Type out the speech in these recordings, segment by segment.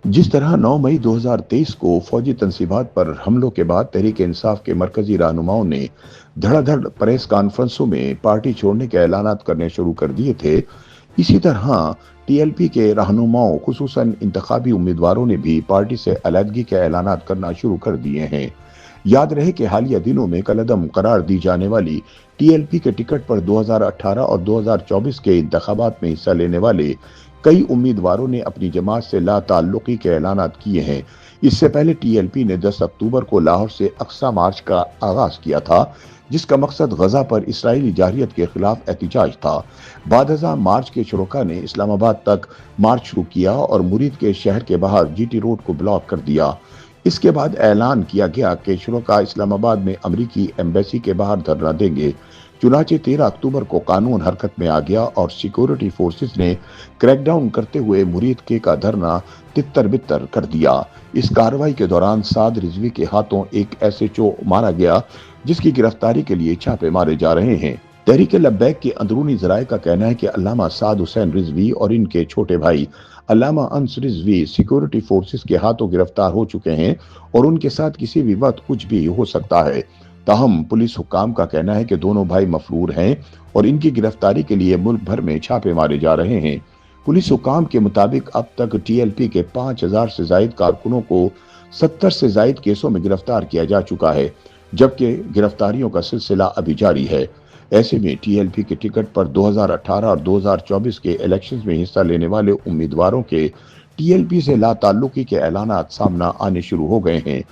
जिस तरह 9 मई 2023 को फौजी तंसीबात पर हमलों के बाद तहरीक इंसाफ के मरकजी रहनुमाओं ने धड़ाधड़ प्रेस कॉन्फ्रेंसों में पार्टी छोड़ने के ऐलानात करने शुरू कर दिए थे, इसी तरह टीएलपी के रहनुमाओं खुसूसन इंतखाबी उम्मीदवारों ने भी पार्टी से अलहदगी के ऐलानात करना शुरू कर दिए हैं। याद रहे कि हालिया दिनों में कलअदम करार दी जाने वाली टीएलपी के टिकट पर 2018 और 2024 के इंतखाबात में हिस्सा लेने वाले कई उम्मीदवारों ने अपनी जमात से लाताल्लुकी के ऐलानात किए हैं। इससे पहले टीएलपी ने 10 अक्टूबर को लाहौर से अक्सा मार्च का आगाज किया था, जिसका मकसद गजा पर इसराइली जारहियत के खिलाफ एहतिजाज था। बादजा मार्च के शुरका ने इस्लामाबाद तक मार्च शुरू किया और मुरीद के शहर के बाहर जीटी रोड को ब्लॉक कर दिया। इसके बाद ऐलान किया गया कि शुरका इस्लामाबाद में अमरीकी एम्बेसी के बाहर धरना देंगे। चुनाचे 13 अक्टूबर को कानून हरकत में आ गया और सिक्योरिटी फोर्सेस ने क्रैकडाउन करते हुए मुरीद के का धरना तितर बितर कर दिया। इस कार्रवाई के दौरान साद रिजवी के हाथों एक एसएचओ मारा गया, जिसकी गिरफ्तारी के लिए छापे मारे जा रहे हैं। तहरीक लब्बैक के अंदरूनी जराये का कहना है कि अल्लामा साद हुसैन रिजवी और इनके छोटे भाई अल्लामा अंस रिजवी सिक्योरिटी फोर्सेस के हाथों गिरफ्तार हो चुके हैं और उनके साथ किसी भी वक्त कुछ भी हो सकता है। ताहम पुलिस हुक्काम का कहना है कि दोनों भाई मफरूर हैं और इनकी गिरफ्तारी के लिए मुल्क भर में छापे मारे जा रहे हैं। पुलिस हुक्काम के मुताबिक अब तक टीएलपी के 5000 से जायद कारकुनों को 70 से जायद केसों में गिरफ्तार किया जा चुका है, जबकि गिरफ्तारियों का सिलसिला अभी जारी है। ऐसे में टीएलपी के टिकट पर 2018 और 2024 के इलेक्शंस में हिस्सा लेने वाले उम्मीदवारों के टीएलपी से लाताल्लुकी के ऐलानात सामना आने शुरू हो गए हैं।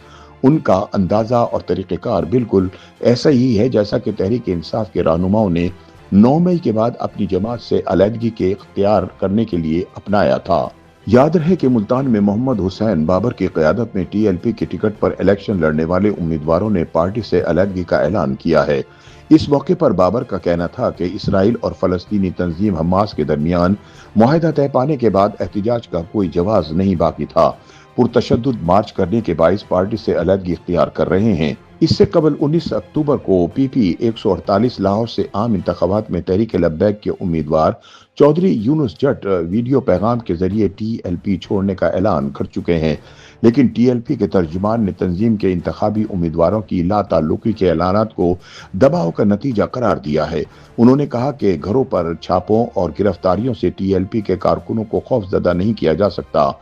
उनका अंदाजा और तरीक़ेकार बिल्कुल ऐसा ही है जैसा कि तहरीक इंसाफ के रहनुमाओं ने 9 मई के बाद अपनी जमात से अलहदगी के इख्तियार करने के लिए अपनाया था। याद रहे कि मुल्तान में मोहम्मद हुसैन बाबर की क़यादत में टीएलपी के टिकट पर इलेक्शन लड़ने वाले उम्मीदवारों ने पार्टी से अलहदगी का ऐलान किया है। इस मौके पर बाबर का कहना था कि इसराइल और फलस्तीनी तंजीम हमास के दरमियान मुआहिदा तय पाने के बाद एहतिजाज का कोई जवाज नहीं बाकी था। पुरतशद्दुद मार्च करने के बाइस पार्टी से अलहदगी इख्तियार कर रहे हैं। इससे कबल 19 अक्टूबर को पीपी 148 लाहौर से आम इंतखाबात में तहरीक लब्बैक के उम्मीदवार चौधरी यूनुस जट वीडियो पैगाम के जरिए टीएलपी छोड़ने का ऐलान कर चुके हैं, लेकिन टीएलपी के तर्जुमान ने तंजीम के इंतखाबी उम्मीदवारों की लाताल्लुकी के ऐलानात को दबाव का नतीजा करार दिया है। उन्होंने कहा कि घरों पर छापों और गिरफ्तारियों से टीएलपी के कारकुनों को खौफजदा नहीं किया जा सकता।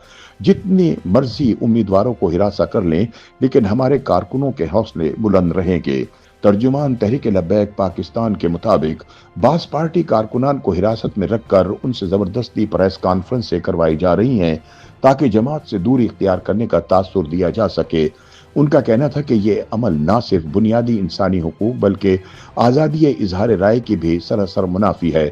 जितनी मर्जी उम्मीदवारों को हिरासा कर लें, लेकिन हमारे कारकुनों के हौसले बुलंद रहेंगे। तर्जुमान तहरीक लब्बैक पाकिस्तान के मुताबिक बास पार्टी कारकुनान को हिरासत में रखकर उनसे जबरदस्ती प्रेस कॉन्फ्रेंसें करवाई जा रही हैं ताकि जमात से दूरी इख्तियार करने का तासुर दिया जा सके। उनका कहना था कि ये अमल न सिर्फ बुनियादी इंसानी हुकूक बल्कि आज़ादी इजहार राय की भी सरासर मुनाफी है।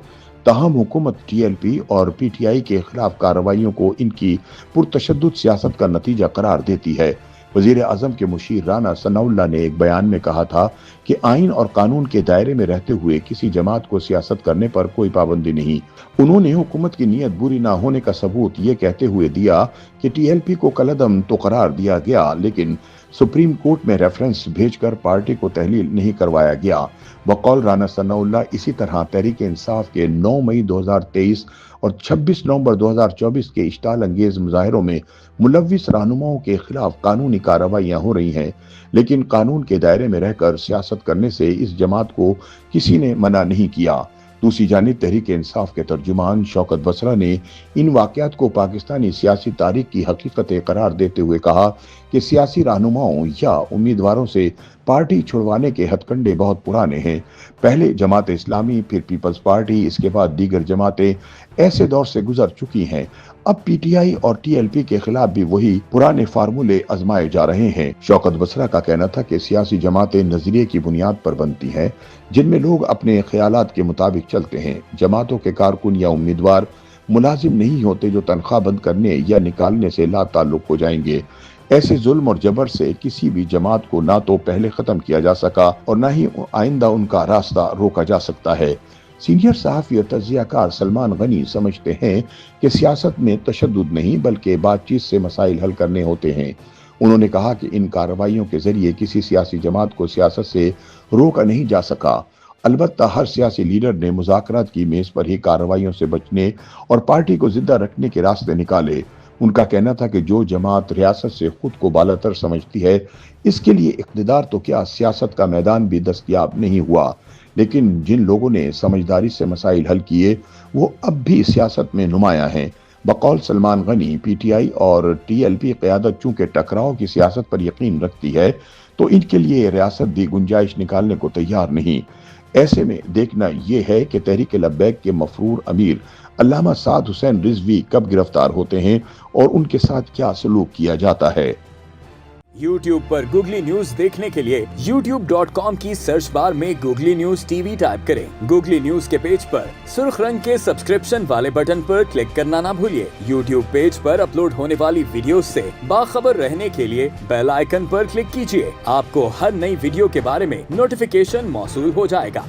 ताहम हुकूमत टीएलपी और पीटीआई के खिलाफ कार्रवाइयों को इनकी पुरतशद्दुद सियासत का नतीजा करार देती है। वजीर आजम के मुशीर राना सनाउल्लाह ने एक बयान में कहा था कि आइन और कानून के दायरे में रहते हुए किसी जमात को सियासत करने पर कोई पाबंदी नहीं। उन्होंने हुकूमत की नीयत बुरी ना होने का सबूत ये कहते हुए दिया कि टीएलपी को कलअदम तो करार दिया गया, लेकिन सुप्रीम कोर्ट में रेफरेंस भेजकर पार्टी को तहलील नहीं करवाया गया। बकौल राना सनाउल्लाह इसी तरह तहरीक इंसाफ के 9 मई 2023 और 26 नवंबर 2024 के इश्ताल अंगेज मुजाहिरों में मुलव्विस रहनुमाओं के खिलाफ कानूनी कार्रवाइयां हो रही हैं, लेकिन कानून के दायरे में रहकर सियासत करने से इस जमात को किसी ने मना नहीं किया। दूसरी जानिब तहरीक इंसाफ के तर्जुमान शौकत बसरा ने इन वाकयात को पाकिस्तानी सियासी तारीख की हकीकत करार देते हुए कहा कि सियासी रहनुमाओं या उम्मीदवारों से पार्टी छुड़वाने के हथकंडे बहुत पुराने हैं। पहले जमात इस्लामी, फिर पीपल्स पार्टी, इसके बाद दीगर जमातें ऐसे दौर से गुजर चुकी हैं। अब पीटीआई और टीएलपी के खिलाफ भी वही पुराने फार्मूले आजमाए जा रहे हैं। शौकत बसरा का कहना था कि सियासी जमातें नजरिए की बुनियाद पर बनती हैं, जिनमें लोग अपने ख्यालात के मुताबिक चलते हैं। जमातों के कारकुन या उम्मीदवार मुलाजिम नहीं होते जो तनख्वाह बंद करने या निकालने से लाताल्लुक हो जाएंगे। ऐसे जुल्म और जबर से किसी भी जमात को ना तो पहले खत्म किया जा सका और ना ही आइंदा उनका रास्ता रोका जा सकता है। सीनियर सहाफी और तज्जियाकार सलमान गनी समझते हैं कि सियासत में तशद्दुद नहीं बल्कि बातचीत से मसाइल हल करने होते हैं। उन्होंने कहा कि इन कार्रवाइयों के जरिए किसी सियासी जमात को सियासत से रोका नहीं जा सका। अलबत्ता हर सियासी लीडर ने मुज़ाकरात की मेज पर ही कार्रवाइयों से बचने और पार्टी को जिंदा रखने के रास्ते निकाले। उनका कहना था कि जो जमात रियासत से खुद को बालातर समझती है, इसके लिए इक़्तिदार तो क्या सियासत का मैदान भी दस्तयाब नहीं हुआ। लेकिन जिन लोगों ने समझदारी से मसाइल हल किए, वो अब भी सियासत में नुमायां हैं। बकौल सलमान गनी, पीटीआई और टीएलपी क़यादत चूंकि टकराव की सियासत पर यकीन रखती है, तो इनके लिए रियासत दी गुंजाइश निकालने को तैयार नहीं। ऐसे में देखना यह है कि तहरीक लब्बैक के मफरूर अमीर अल्लामा साद हुसैन रिजवी कब गिरफ्तार होते हैं और उनके साथ क्या सलूक किया जाता है। YouTube पर गूगली न्यूज देखने के लिए youtube.com की सर्च बार में गूगली न्यूज टीवी टाइप करें। गूगली न्यूज के पेज पर सुर्ख रंग के सब्सक्रिप्शन वाले बटन पर क्लिक करना ना भूलिए। YouTube पेज पर अपलोड होने वाली वीडियोस से बाखबर रहने के लिए बेल आइकन पर क्लिक कीजिए। आपको हर नई वीडियो के बारे में नोटिफिकेशन मौसूल हो जाएगा।